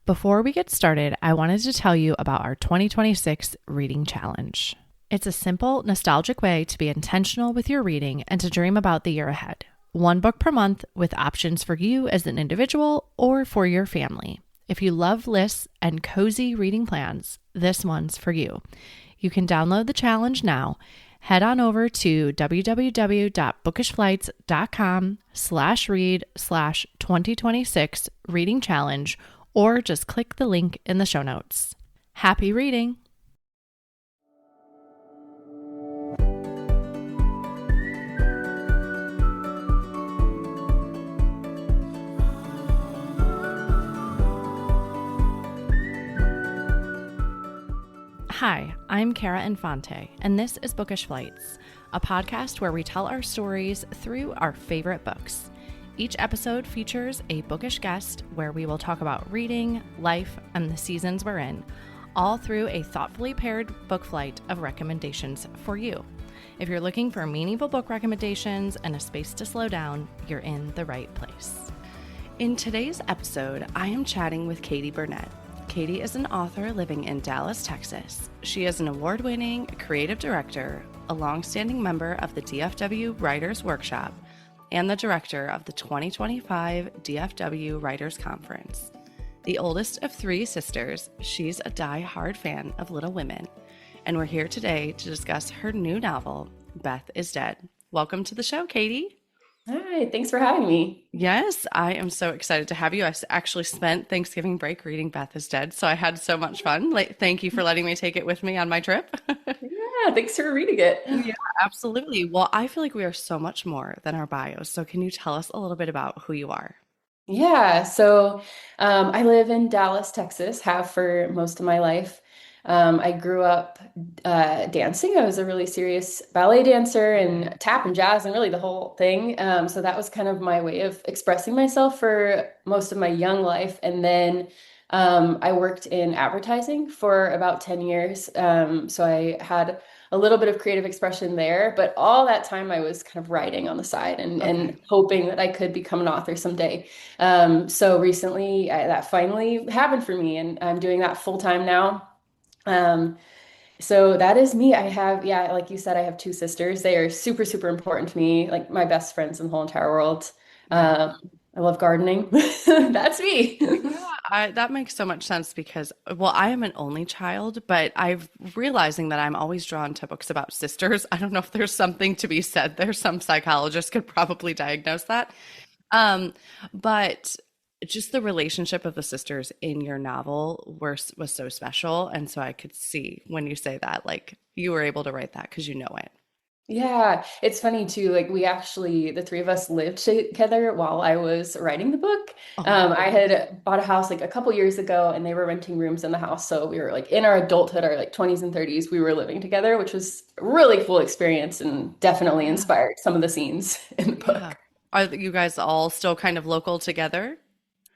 Before we get started, I wanted to tell you about our 2026 reading challenge. It's a simple, nostalgic way to be intentional with your reading and to dream about the year ahead. One book per month with options for you as an individual or for your family. If you love lists and cozy reading plans, this one's for you. You can download the challenge now. Head on over to www.bookishflights.com/read/2026 reading challenge, or just click the link in the show notes. Happy reading! Hi, I'm Cara Infante, and this is Bookish Flights, a podcast where we tell our stories through our favorite books. Each episode features a bookish guest where we will talk about reading, life, and the seasons we're in, all through a thoughtfully paired book flight of recommendations for you. If you're looking for meaningful book recommendations and a space to slow down, you're in the right place. In today's episode, I am chatting with Katie Bernet. Katie is an author living in Dallas, Texas. She is an award-winning creative director, a longstanding member of the DFW Writers Workshop, and the director of the 2025 DFW Writers Conference. The oldest of three sisters, she's a die-hard fan of Little Women, and we're here today to discuss her new novel, Beth is Dead. Welcome to the show, Katie. Hi, thanks for having me. Yes, I am so excited to have you. I actually spent Thanksgiving break reading Beth is Dead, so I had so much fun. Thank you for letting me take it with me on my trip. Yeah, thanks for reading it. Yeah, absolutely. Well, I feel like we are so much more than our bios. So can you tell us a little bit about who you are? Yeah, so I live in Dallas, Texas, have for most of my life. I grew up dancing. I was a really serious ballet dancer and tap and jazz and really the whole thing. So that was kind of my way of expressing myself for most of my young life. And then I worked in advertising for about 10 years. So I had a little bit of creative expression there, but all that time I was kind of writing on the side and hoping that I could become an author someday. So recently that finally happened for me, and I'm doing that full time now. Um, so that is me. I have, yeah, like you said, I have two sisters. They are super, super important to me, like my best friends in the whole entire world. Yeah. I love gardening. That's me. Yeah, that makes so much sense because, well, I am an only child, but I'm realizing that I'm always drawn to books about sisters. I don't know if there's something to be said there. Some psychologists could probably diagnose that. Um, but just the relationship of the sisters in your novel was so special. And so I could see when you say that, like you were able to write that because you know it. Yeah, it's funny too. Like we actually, the three of us lived together while I was writing the book. Oh, I had bought a house like a couple years ago, and they were renting rooms in the house. So we were like in our adulthood, our like 20s and 30s, we were living together, which was a really cool experience and definitely yeah. inspired some of the scenes in the Yeah. book. Are you guys all still kind of local together?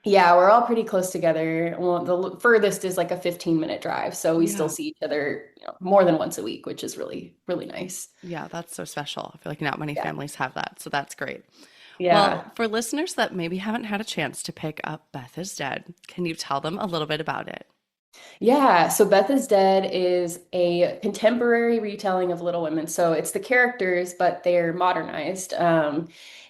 Yeah, we're all pretty close together. Well, the furthest is like a 15-minute drive, so we still Yeah. see each other, more than once a week, which is really, really nice. Yeah, that's so special. I feel like not many Yeah. families have that, so that's great. Well, Yeah. for listeners that maybe haven't had a chance to pick up Beth is Dead, can you tell them a little bit about it? Yeah, so Beth is Dead is a contemporary retelling of Little Women. So it's the characters, but they're modernized.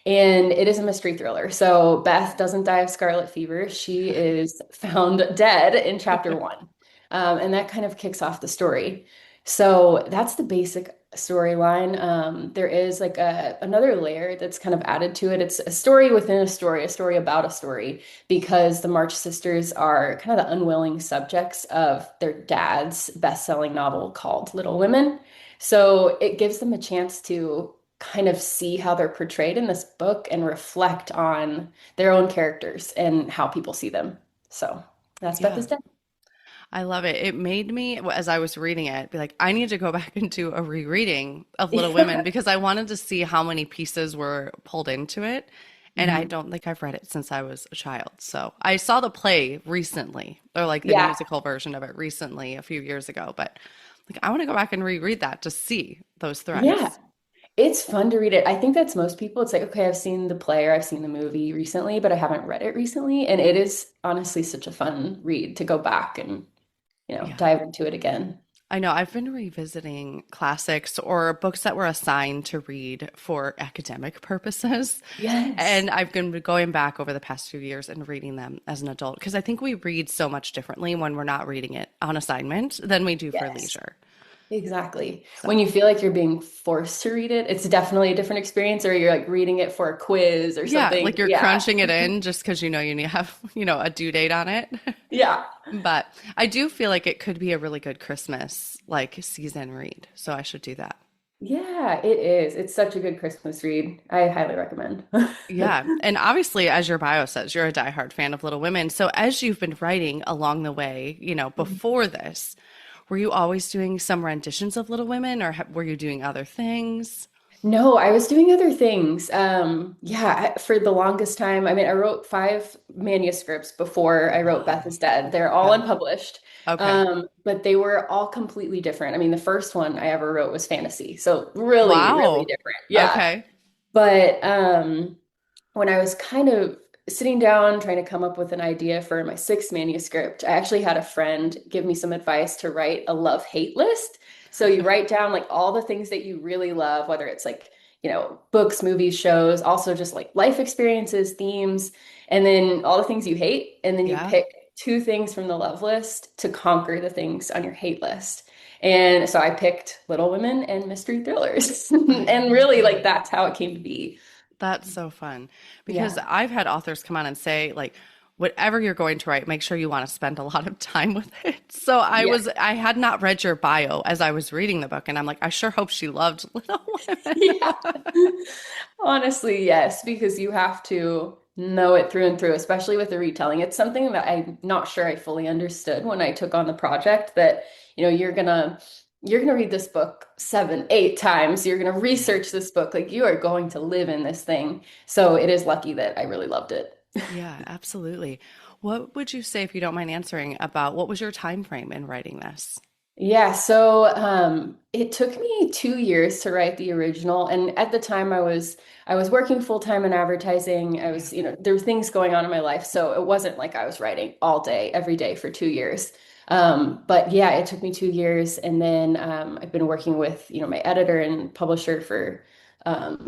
And it is a mystery thriller. So Beth doesn't die of scarlet fever. She is found dead in chapter one. And that kind of kicks off the story. So that's the basic storyline. There is like another layer that's kind of added to it. It's a story within a story about a story, because the March sisters are kind of the unwilling subjects of their dad's best-selling novel called Little Women. So it gives them a chance to kind of see how they're portrayed in this book and reflect on their own characters and how people see them. So that's Beth Yeah, is Dead. I love it. It made me, as I was reading it, be like, I need to go back and do a rereading of Little Women because I wanted to see how many pieces were pulled into it. And I Mhm. don't think I've read it since I was a child. So I saw the play recently, or like the Yeah. musical version of it recently, a few years ago. But like, I want to go back and reread that to see those Yeah. threads. It's fun to read it. I think that's most people. It's like, okay, I've seen the play or I've seen the movie recently, but I haven't read it recently. And it is honestly such a fun read to go back and, Yeah. dive into it again. I know I've been revisiting classics or books that were assigned to read for academic purposes. Yes. And I've been going back over the past few years and reading them as an adult because I think we read so much differently when we're not reading it on assignment than we do for Yes. leisure. Exactly. So, When you feel like you're being forced to read it, it's definitely a different experience, or you're like reading it for a quiz or yeah, something. like you're Yeah. crunching it in just because you know you need to have, a due date on it. Yeah. But I do feel like it could be a really good Christmas like season read. So I should do that. Yeah, it is. It's such a good Christmas read. I highly recommend. Yeah. And obviously, as your bio says, you're a diehard fan of Little Women. So as you've been writing along the way, before this, were you always doing some renditions of Little Women or were you doing other things? No, I was doing other things. For the longest time, I mean, I wrote 5 manuscripts before I wrote Beth Wow. is Dead. They're all Yeah. unpublished, Okay. but they were all completely different. I mean, the first one I ever wrote was fantasy, so really, really Wow. different. Yeah. Okay. But when I was kind of sitting down trying to come up with an idea for my 6th manuscript, I actually had a friend give me some advice to write a love-hate list. So you write down like all the things that you really love, whether it's like, books, movies, shows, also just like life experiences, themes, and then all the things you hate. And then you Yeah. pick 2 things from the love list to conquer the things on your hate list. And so I picked Little Women and mystery thrillers. I And love really, like, that. that's how it came to be. That's so fun because Yeah. I've had authors come on and say, like, whatever you're going to write, make sure you want to spend a lot of time with it. So Yeah. I had not read your bio as I was reading the book, and I'm like, I sure hope she loved Little Women. Yeah. Honestly, yes, because you have to know it through and through, especially with the retelling. It's something that I'm not sure I fully understood when I took on the project that, you're gonna read this book 7, 8 times. You're gonna Yeah. research this book. Like you are going to live in this thing. So it is lucky that I really loved it. Yeah, absolutely. What would you say, if you don't mind answering, about what was your time frame in writing this? Yeah, so it took me 2 years to write the original, and at the time I was working full time in advertising. I Yeah. was, there were things going on in my life, so it wasn't like I was writing all day, every day for 2 years. But yeah, it took me 2 years, and then I've been working with, my editor and publisher for,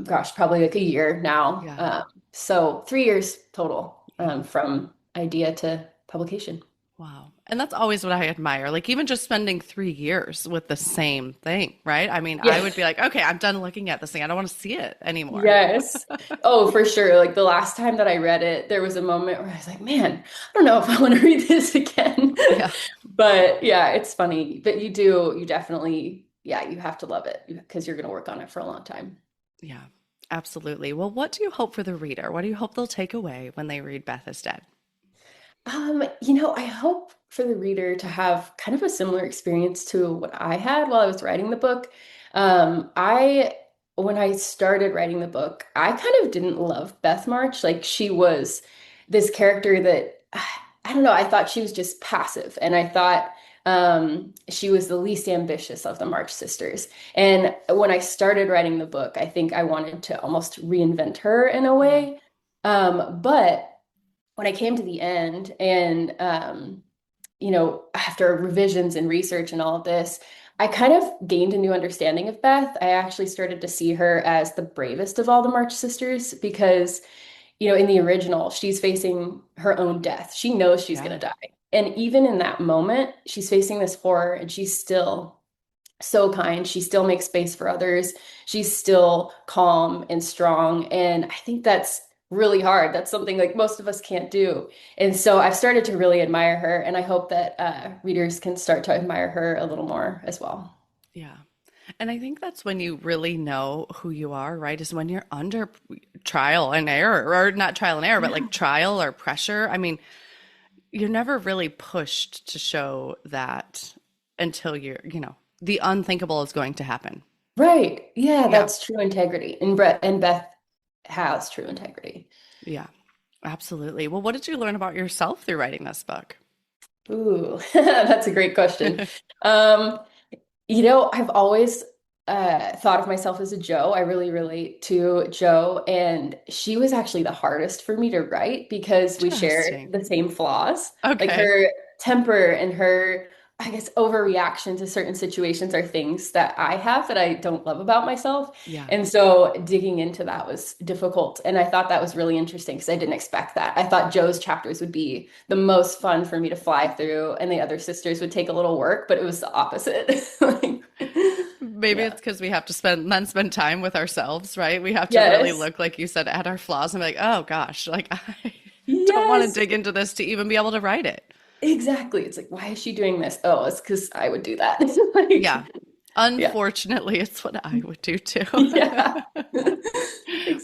gosh, probably like a year now. Yeah. So 3 years total Yeah. from idea to publication. Wow. And that's always what I admire. Like, even just spending 3 years with the same thing, right? I mean, I Yeah. would be like, okay, I'm done looking at this thing. I don't want to see it anymore. Yes. Oh, for sure. Like the last time that I read it, there was a moment where I was like, man, I don't know if I want to read this again. Yeah. But yeah, it's funny. But you definitely, yeah, you have to love it because you're going to work on it for a long time. Yeah. Absolutely. Well, what do you hope for the reader? What do you hope they'll take away when they read Beth is Dead? I hope for the reader to have kind of a similar experience to what I had while I was writing the book. When I started writing the book, I kind of didn't love Beth March. Like she was this character that I don't know, I thought she was just passive, and I thought she was the least ambitious of the March sisters. And when I started writing the book, I think I wanted to almost reinvent her in a Yeah. way. But when I came to the end and after revisions and research and all of this, I kind of gained a new understanding of Beth. I actually started to see her as the bravest of all the March sisters because, in the original, she's facing her own death. She knows she's going Yeah. to die. And even in that moment, she's facing this horror and she's still so kind. She still makes space for others. She's still calm and strong. And I think that's really hard. That's something like most of us can't do. And so I've started to really admire her. And I hope that readers can start to admire her a little more as well. Yeah. And I think that's when you really know who you are, right? Is when you're under trial and error, or not trial and error, but Yeah. like trial or pressure. I mean, you're never really pushed to show that until the unthinkable is going to happen. Right. Yeah, Yeah. that's true integrity. And Beth has true integrity. Yeah. Absolutely. Well, what did you learn about yourself through writing this book? Ooh, that's a great question. Um, I've always thought of myself as a Joe. I really relate to Joe, and she was actually the hardest for me to write because we shared Interesting. the same flaws. Like Okay. her temper and her, I guess, overreaction to certain situations are things that I have that I don't love about myself. Yeah. And so digging into that was difficult. And I thought that was really interesting because I didn't expect that. I thought Joe's chapters would be the most fun for me to fly through, and the other sisters would take a little work, but it was the opposite. Like, Maybe yeah. it's because we have to spend time with ourselves, right? We have to really Yes. look, like you said, at our flaws and be like, oh gosh, like I don't want to Yes. dig into this to even be able to write it. Exactly. It's like, why is she doing this? Oh, it's because I would do that. Yeah. Like, yeah. Unfortunately, it's what I would do too. Yeah.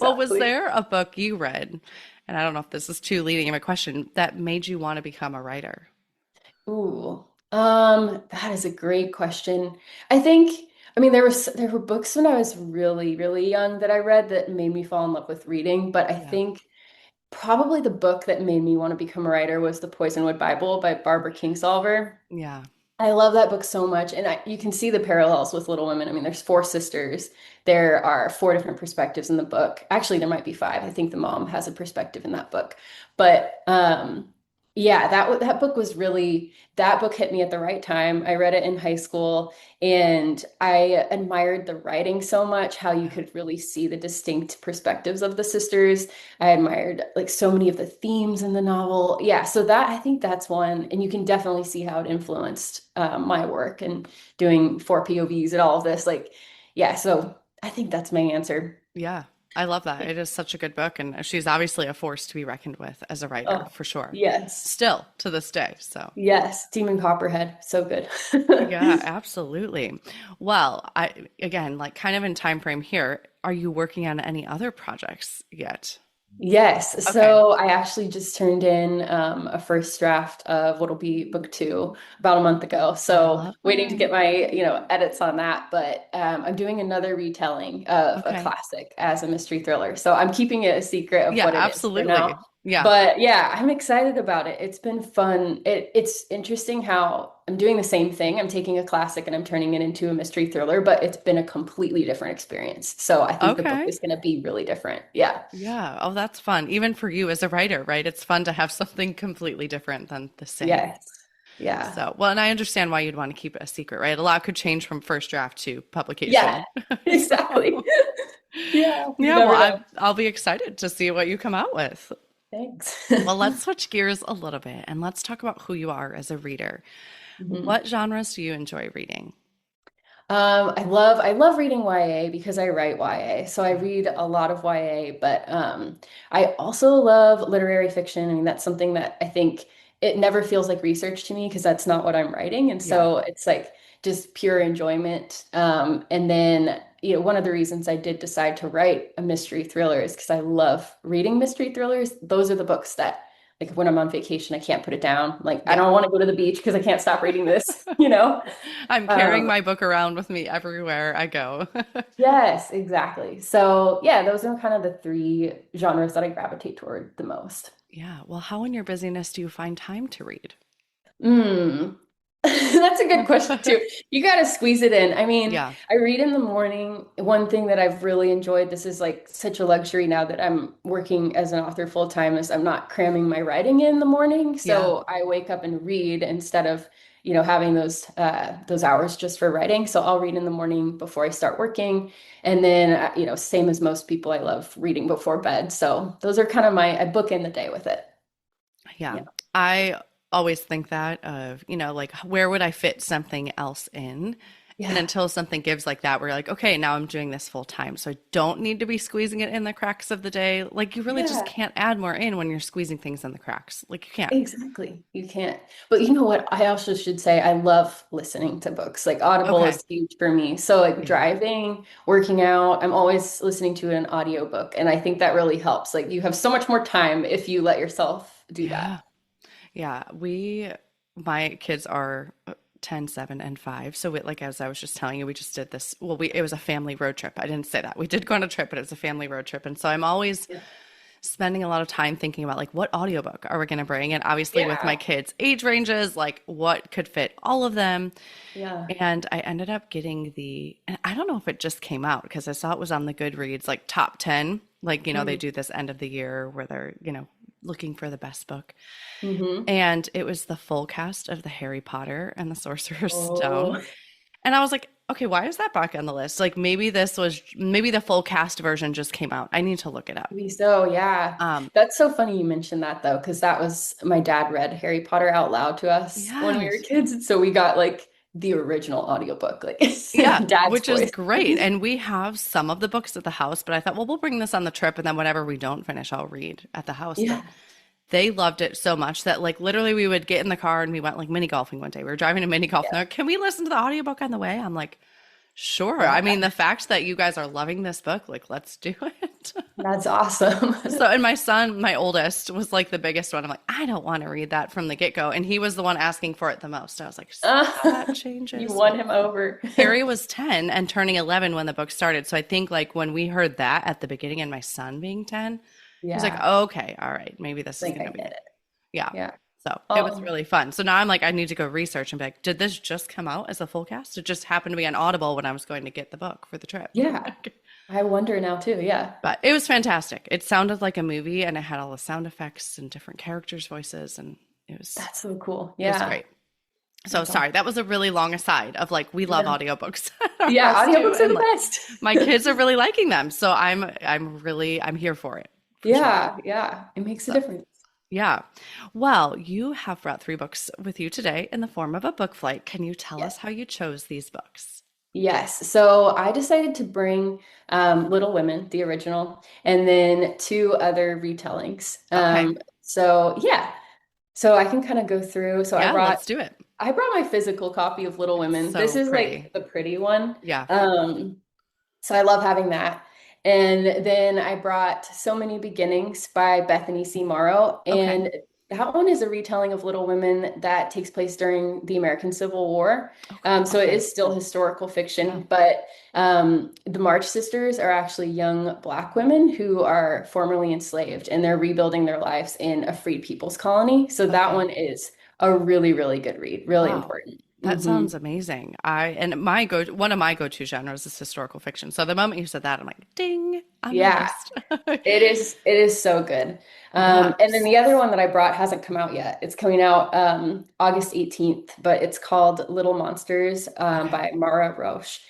Well, was Exactly. there a book you read, and I don't know if this is too leading in my question, that made you want to become a writer? Ooh. That is a great question. I think, I mean, there were books when I was really, really young that I read that made me fall in love with reading, but I Yeah. think probably the book that made me want to become a writer was The Poisonwood Bible by Barbara Kingsolver. Yeah. I love that book so much, and you can see the parallels with Little Women. I mean, there's four sisters. There are four different perspectives in the book. Actually, there might be five. I think the mom has a perspective in that book. But yeah, that book was really that book hit me at the right time. I read it in high school, and I admired the writing so much, how you Yeah. could really see the distinct perspectives of the sisters. I admired like so many of the themes in the novel. Yeah, so that I think that's one, and you can definitely see how it influenced my work and doing four POVs and all of this. Like, yeah, so I think that's my answer. Yeah. I love that. It is such a good book, and she's obviously a force to be reckoned with as a writer, Oh, for sure. yes, Still to this day. So, yes, Demon Copperhead, so good. yeah, absolutely. Well, I again, like kind of in time frame here, are you working on any other projects yet? Yes, Okay. so I actually just turned in a first draft of what'll be book two about a month ago. I So love waiting to it. get my, edits on that. But I'm doing another retelling of a Okay. classic as a mystery thriller. So I'm keeping it a secret of Yeah, what it is for absolutely. now. Yeah. But yeah, I'm excited about it. It's been fun. It's interesting how I'm doing the same thing. I'm taking a classic and I'm turning it into a mystery thriller, but it's been a completely different experience. So I think the book Okay. is going to be really different. Yeah. Yeah. Oh, that's fun. Even for you as a writer, right? It's fun to have something completely different than the same. Yes. Yeah. So, well, and I understand why you'd want to keep it a secret, right? A lot could change from first draft to Yeah. publication. Exactly. So, Yeah. You yeah, well, never know. I'll be excited to see what you come out with. Thanks. Well, let's switch gears a little bit and let's talk about who you are as a reader. Mhm. What genres do you enjoy reading? I love reading YA because I write YA. So I Yeah. read a lot of YA, but I also love literary fiction. I mean, that's something that I think it never feels like research to me because that's not what I'm writing. And Yeah. so it's like just pure enjoyment. And then, one of the reasons I did decide to write a mystery thriller is because I love reading mystery thrillers. Those are the books that, like, when I'm on vacation, I can't put it down. Like, I Yeah. don't want to go to the beach because I can't stop reading this. I'm carrying Um, my book around with me everywhere I go. Yes, exactly. So, yeah, those are kind of the three genres that I gravitate toward the most. Yeah. Well, how in your busyness do you find time to read? Mm. That's a good question too. You got to squeeze it in. I mean, Yeah. I read in the morning. One thing that I've really enjoyed, this is like such a luxury now that I'm working as an author full time, is I'm not cramming my writing in the morning. Yeah. So I wake up and read instead of, having those hours just for writing. So I'll read in the morning before I start working. And then, same as most people, I love reading before bed. So those are kind of I book in the day with it. Yeah. Yeah. I always think that of, like where would I fit something else in? And Yeah. until something gives like that, we're like, okay, now I'm doing this full time. So I don't need to be squeezing it in the cracks of the day. Like you really just Yeah. can't add more in when you're squeezing things in the cracks. Like you can't. Exactly. You can't. But you know what? I also should say I love listening to books. Like Audible Okay. is huge for me. So like Yeah. driving, working out, I'm always listening to an audiobook. And I think that really helps. Like you have so much more time if you let yourself do Yeah. that. Yeah. My kids are 10, 7, and 5. So like, as I was just telling you, we just did this. Well, it was a family road trip. I didn't say that. We did go on a trip, but it was a family road trip. And so I'm always Yeah. spending a lot of time thinking about like what audiobook are we going to bring? And obviously with my Yeah. kids' age ranges, like what could fit all of them. Yeah. And I ended up getting and I don't know if it just came out because I saw it was on the Goodreads, like top 10. Like, they Mm. do this end of the year where they're, looking for the best book. Mm-hmm. And it was the full cast of the Harry Potter and the Sorcerer's Stone. Oh, And I was like, okay, why is that back on the list? Like maybe the full cast version just came out. I need to look it up. maybe so, yeah. Um, That's so funny you mentioned that though, because that was my dad read Harry Potter out loud to us when we were yes. kids. And so we got like the original audiobook, like Yeah, dad's which is voice. great. And we have some of the books at the house, but I thought, well, we'll bring this on the trip and then whatever we don't finish, I'll read at the house. But Yeah. they loved it so much that like literally we would get in the car and we went like mini golfing one day. We were driving to mini golf and they're like, can we listen to the audiobook on the way? I'm like, sure. I mean, Yeah. the fact that you guys are loving this book, like, let's do it. That's awesome. So, and my son, my oldest, was like the biggest one. I'm like, I don't want to read that from the get-go. And he was the one asking for it the most. I was like, see how that You changes. won him over. Harry was 10 and turning 11 when the book started. So I think like when we heard that at the beginning and my son being 10, he was like, Yeah. okay, all right, maybe this is Like going I to be, get it. yeah. Yeah. So it was Oh, really fun. So now I'm like, I need to go research and be like, did this just come out as a full cast? It just happened to be on Audible when I was going to get the book for the trip. yeah. I wonder now too. Yeah. But it was fantastic. It sounded like a movie and it had all the sound effects and different characters' voices. And That's so cool. it was Yeah. great. So That's sorry, awesome. that was a really long aside of like, we love Yeah. audiobooks at our Yeah. house too. Audiobooks are And the like, best. my kids are really liking them. So I'm here for it for sure. Yeah. Yeah. It makes a So difference. yeah. Well, you have brought 3 books with you today in the form of a book flight. Can you tell Yeah. us how you chose these books? Yes. So I decided to bring Little Women, the original, and then 2 other retellings. Okay. So yeah. So I can kind of go through. So Yeah, let's do it. I brought my physical copy of Little It's Women. This so is pretty. like the pretty one. Yeah. Um, so I love having that. And then I brought So Many Beginnings by Bethany C. Morrow. Okay. And that one is a retelling of Little Women that takes place during the American Civil War. So it Okay. is still historical Yeah. fiction, but the March sisters are actually young Black women who are formerly enslaved and they're rebuilding their lives in a freed people's colony. So that Okay. one is a really, really good read, really Wow. important. That Hmm. sounds amazing. One of my go-to genres is historical fiction. So the moment you said that, I'm like, ding, on my Yeah. list. It is so good. And then Yes. the other one that I brought hasn't come out yet. It's coming out August 18th, but it's called Little Monsters Okay. by Mara Roche.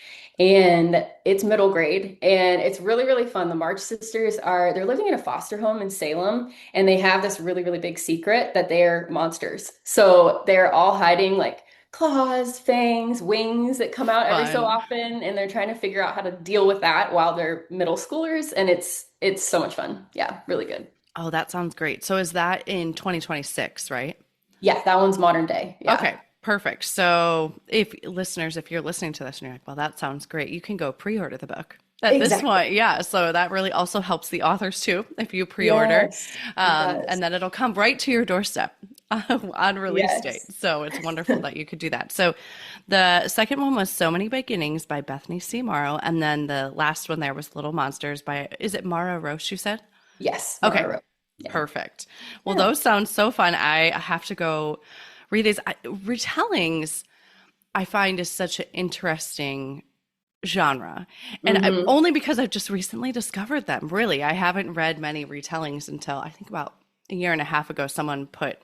And it's middle grade and it's really, really fun. The March sisters they're living in a foster home in Salem and they have this really, really big secret that they're monsters. So they're all hiding like claws, fangs, wings that come out every so Fun. often, and they're trying to figure out how to deal with that while they're middle schoolers, and it's so much fun. Yeah, really good. Oh, that sounds great. So is that in 2026, right? Yeah, that one's modern day. Yeah. Okay, perfect. So if you're listening to this and you're like, well, that sounds great, you can go pre-order the book at this Exactly. point. Yeah. So that really also helps the authors too, if you pre-order, Yes, it does. and then it'll come right to your doorstep on release date. Yes. So it's wonderful that you could do that. So the second one was So Many Beginnings by Bethany C. Morrow. And then the last one there was Little Monsters by, is it Mara Roche, you said? Yes, Okay, Mara wrote. Yeah. perfect. Well, Yeah. those sound so fun. I have to go read these. Retellings, I find, is such an interesting genre. And Hmm. only because I've just recently discovered them, really. I haven't read many retellings until I think about a year and a half ago, someone put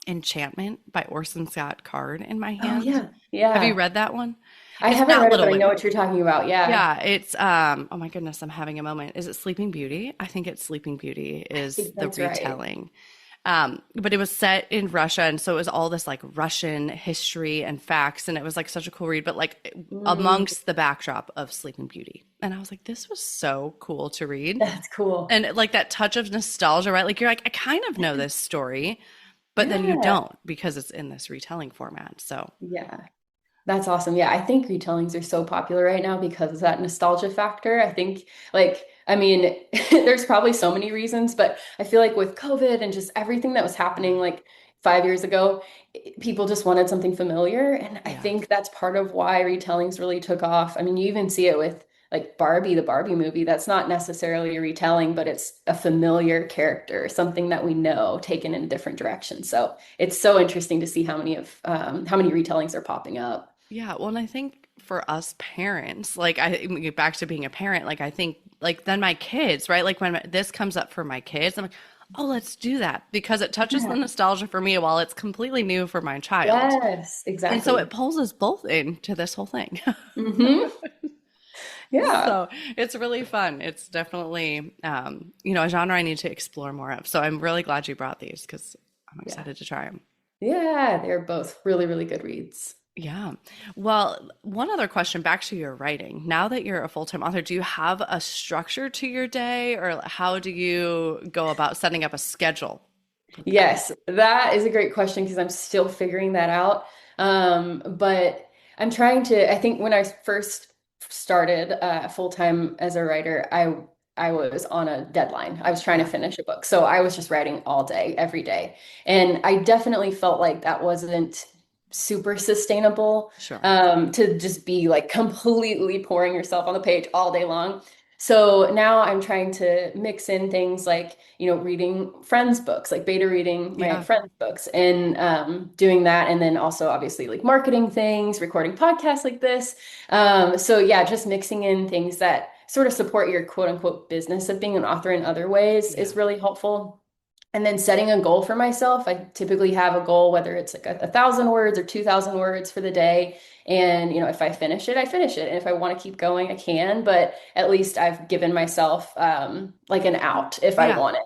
Enchantment by Orson Scott Card in my Oh hand. yeah. Have you Yeah. read that one? I It's haven't not read it, Little but I know Women. what you're talking about. Yeah. Yeah, it's oh my goodness, I'm having a moment. Is it Sleeping Beauty? I think it's Sleeping Beauty I is think the that's right. retelling. But it was set in Russia, and so it was all this like Russian history and facts, and it was like such a cool read, but like Mm, amongst the backdrop of Sleeping Beauty. And I was like, this was so cool to read. that's cool. And like that touch of nostalgia, right? Like you're like, I kind of know this story, but then you Yeah. don't because it's in this retelling format. So Yeah. That's awesome. Yeah, I think retellings are so popular right now because of that nostalgia factor. I think, like, I mean, there's probably so many reasons, but I feel like with COVID and just everything that was happening like 5 years ago, people just wanted something familiar. And I yeah. think that's part of why retellings really took off. I mean, you even see it with like Barbie, the Barbie movie, that's not necessarily a retelling, but it's a familiar character, something that we know taken in a different direction. So it's so interesting to see how many retellings are popping up. Yeah, well, and I think for us parents, like I get back to being a parent, like I think like then my kids, right? Like when this comes up for my kids, I'm like, oh, let's do that because it touches the Yeah. nostalgia for me while it's completely new for my child. Yes, And so it exactly. pulls us both into this whole thing. Hmm. Yeah. So it's really fun. It's definitely, a genre I need to explore more of. So I'm really glad you brought these because I'm Yeah. excited to try them. Yeah, they're both really, really good reads. Yeah. Well, one other question back to your writing. Now that you're a full-time author, do you have a structure to your day or how do you go about setting up a schedule with that? Yes, that is a great question because I'm still figuring that out. But I'm trying to, I think when I first started full-time as a writer, I was on a deadline. I was trying to Yeah, finish a book. So I was just writing all day, every day. And I definitely felt like that wasn't super sustainable sure. to just be like completely pouring yourself on the page all day long. So now I'm trying to mix in things like, reading friends' books, like beta reading my Yeah. friends' books and doing that. And then also obviously like marketing things, recording podcasts like this. So yeah, just mixing in things that sort of support your quote unquote business of being an author in other ways Yeah. is really helpful. And then setting a goal for myself. I typically have a goal, whether it's like 1,000 words or 2,000 words for the day. And, if I finish it, I finish it. And if I want to keep going, I can. But at least I've given myself like an out if I Yeah. want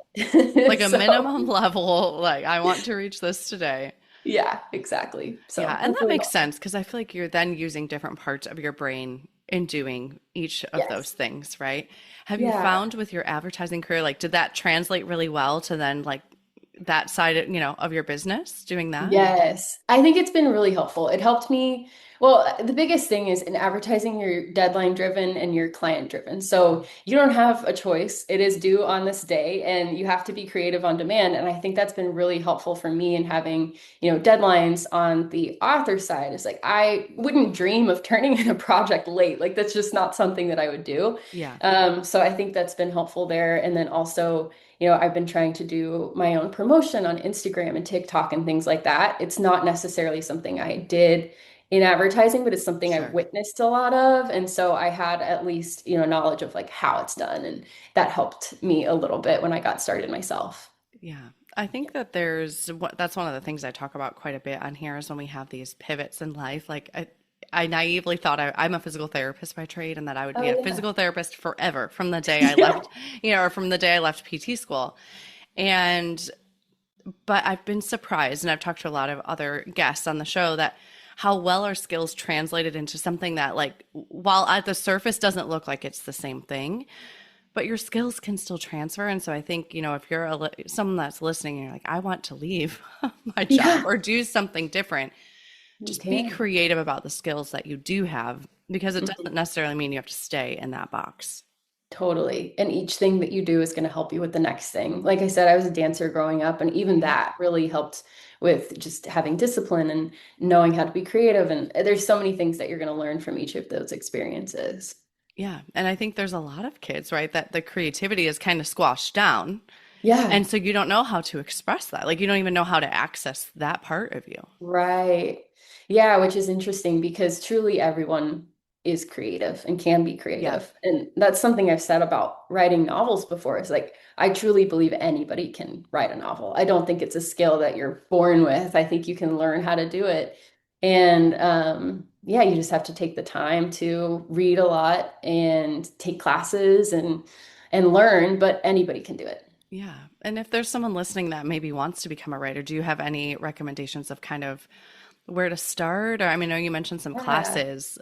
Like it. a So, minimum level, like I want to reach this today. yeah, exactly. Yeah, So and that hopefully, makes sense because I feel like you're then using different parts of your brain in doing each of those yes. things, right? Have you Yeah. found with your advertising career, like, did that translate really well to then like that side, of your business, doing that? Yes, I think it's been really helpful. It helped me. Well, the biggest thing is in advertising, you're deadline driven and you're client driven. So you don't have a choice. It is due on this day and you have to be creative on demand. And I think that's been really helpful for me in having, deadlines on the author side. It's like I wouldn't dream of turning in a project late. Like that's just not something that I would do. Yeah, So I think that's been helpful there. And then also, I've been trying to do my own promotion on Instagram and TikTok and things like that. It's not necessarily something I did in advertising, but it's something I sure. witnessed a lot of. And so I had at least, knowledge of like how it's done. And that helped me a little bit when I got started myself. Yeah. I think that that's one of the things I talk about quite a bit on here is when we have these pivots in life. Like I naively thought I'm a physical therapist by trade and that I would be Oh a yeah. physical therapist forever from the day I Yeah. left, or from the day I left PT school. And but I've been surprised, and I've talked to a lot of other guests on the show that how well our skills translated into something that, like, while at the surface doesn't look like it's the same thing, but your skills can still transfer. And so I think, if you're someone that's listening and you're like, I want to leave my job Yeah, or do something different, you just be can. creative about the skills that you do have because it Mhm. doesn't necessarily mean you have to stay in that box. Totally. And each thing that you do is going to help you with the next thing. Like I said, I was a dancer growing up, and even Yeah. that really helped with just having discipline and knowing how to be creative. And there's so many things that you're going to learn from each of those experiences. Yeah. And I think there's a lot of kids, right, that the creativity is kind of squashed down. Yeah, And so you don't know how to express that. Like you don't even know how to access that part of you. right. Yeah, which is interesting because truly everyone is creative and can be Yeah. creative. And that's something I've said about writing novels before. Is like, I truly believe anybody can write a novel. I don't think it's a skill that you're born with. I think you can learn how to do it. And yeah, you just have to take the time to read a lot and take classes and learn, but anybody can do it. Yeah. And if there's someone listening that maybe wants to become a writer, do you have any recommendations of kind of where to start? Or I mean, I know you mentioned some Yeah. classes.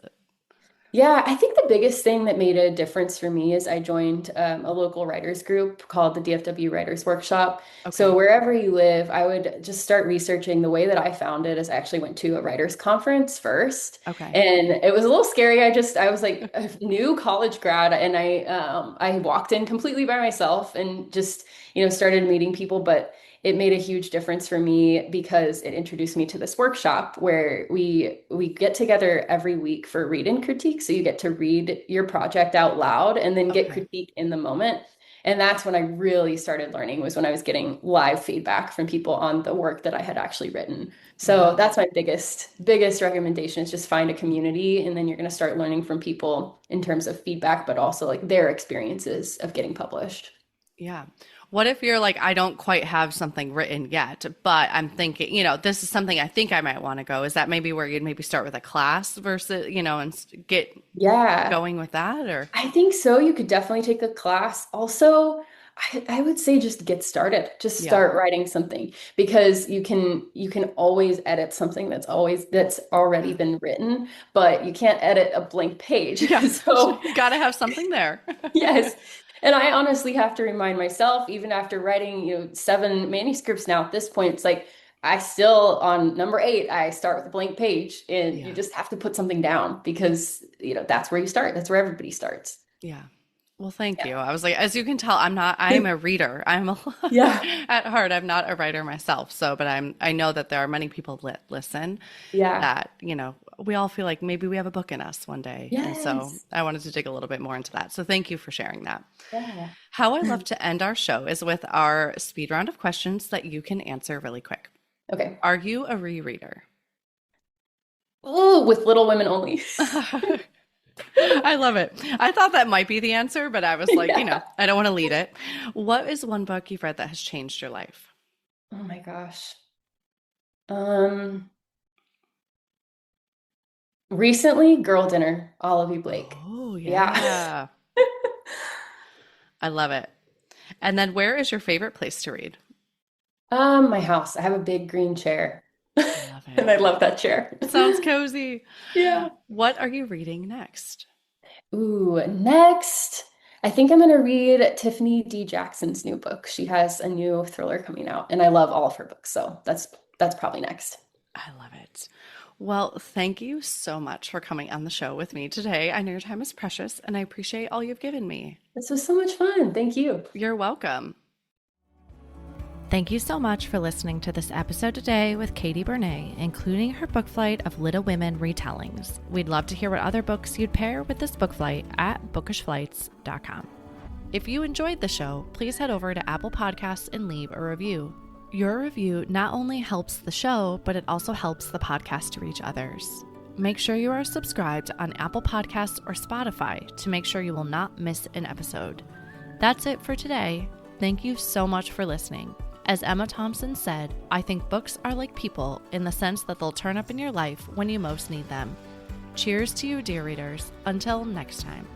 Yeah, I think the biggest thing that made a difference for me is I joined a local writers group called the DFW Writers Workshop. So Okay. wherever you live, I would just start researching. The way that I found it is I actually went to a writers conference first, Okay. and it was a little scary. I was like a new college grad, and I walked in completely by myself and just started meeting people, but it made a huge difference for me because it introduced me to this workshop where we get together every week for read and critique. So you get to read your project out loud and then get Okay. critique in the moment. And that's when I really started learning, was when I was getting live feedback from people on the work that I had actually written. So Yeah. that's my biggest recommendation, is just find a community, and then you're going to start learning from people in terms of feedback, but also like their experiences of getting published. Yeah. What if you're like, I don't quite have something written yet, but I'm thinking, this is something I think I might want to go. Is that maybe where you'd maybe start with a class versus, and get Yeah. going with that? Or, I think so. You could definitely take a class. Also, I would say just get started. Just yeah. start writing something, because you can always edit something that's already Yeah. been written, but you can't edit a blank page. Yeah. So You got to have something there. yes. And I honestly have to remind myself, even after writing, 7 manuscripts now at this point, it's like I still, on number 8, I start with a blank page, and you Yeah. just have to put something down, because, that's where you start. That's where everybody starts. Yeah. Well, thank Yeah. you. I was like, as you can tell, I'm a reader. Yeah. At heart, I'm not a writer myself. So, but I know that there are many people that listen Yeah. that, we all feel like maybe we have a book in us one day. And so Yes. I wanted to dig a little bit more into that. So thank you for sharing that. Yeah. How I love to end our show is with our speed round of questions that you can answer really quick. Okay. Are you a rereader? Oh, with Little Women only. I love it. I thought that might be the answer, but I was like, Yeah. I don't want to lead it. What is one book you've read that has changed your life? Oh my gosh. Um, Recently, Girl Dinner, Olivia Blake. Oh, Yeah. yeah. I love it. And then where is your favorite place to read? My house. I have a big green chair. I love And it. I love that chair. It sounds cozy. Yeah. What are you reading next? Ooh, next, I think I'm gonna read Tiffany D. Jackson's new book. She has a new thriller coming out, and I love all of her books, so that's probably next. I love it. Well, thank you so much for coming on the show with me today. I know your time is precious, and I appreciate all you've given me. This was so much fun. Thank you. You're welcome. Thank you so much for listening to this episode today with Katie Bernet, including her book flight of Little Women Retellings. We'd love to hear what other books you'd pair with this book flight at bookishflights.com. If you enjoyed the show, please head over to Apple Podcasts and leave a review. Your review not only helps the show, but it also helps the podcast to reach others. Make sure you are subscribed on Apple Podcasts or Spotify to make sure you will not miss an episode. That's it for today. Thank you so much for listening. As Emma Thompson said, I think books are like people in the sense that they'll turn up in your life when you most need them. Cheers to you, dear readers. Until next time.